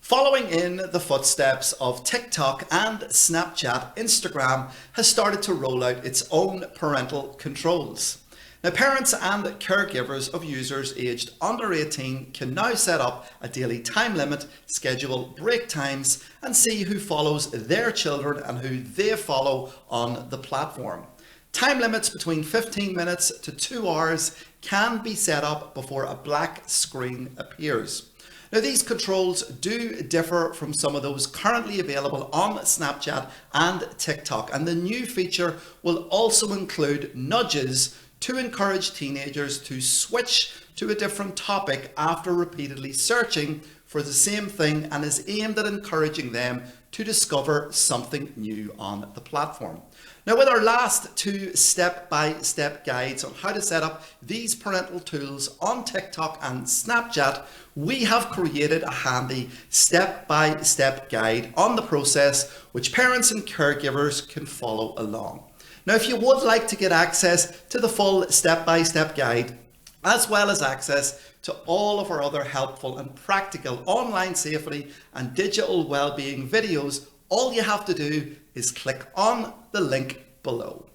Following in the footsteps of TikTok and Snapchat, Instagram has started to roll out its own parental controls. Now, parents and caregivers of users aged under 18 can now set up a daily time limit, schedule break times, and see who follows their children and who they follow on the platform. Time limits between 15 minutes to 2 hours can be set up before a black screen appears. Now, these controls do differ from some of those currently available on Snapchat and TikTok, and the new feature will also include nudges to encourage teenagers to switch to a different topic after repeatedly searching for the same thing, and is aimed at encouraging them to discover something new on the platform. Now, with our last two step-by-step guides on how to set up these parental tools on TikTok and Snapchat, we have created a handy step-by-step guide on the process which parents and caregivers can follow along. Now, if you would like to get access to the full step-by-step guide, as well as access to all of our other helpful and practical online safety and digital well-being videos, all you have to do is click on the link below.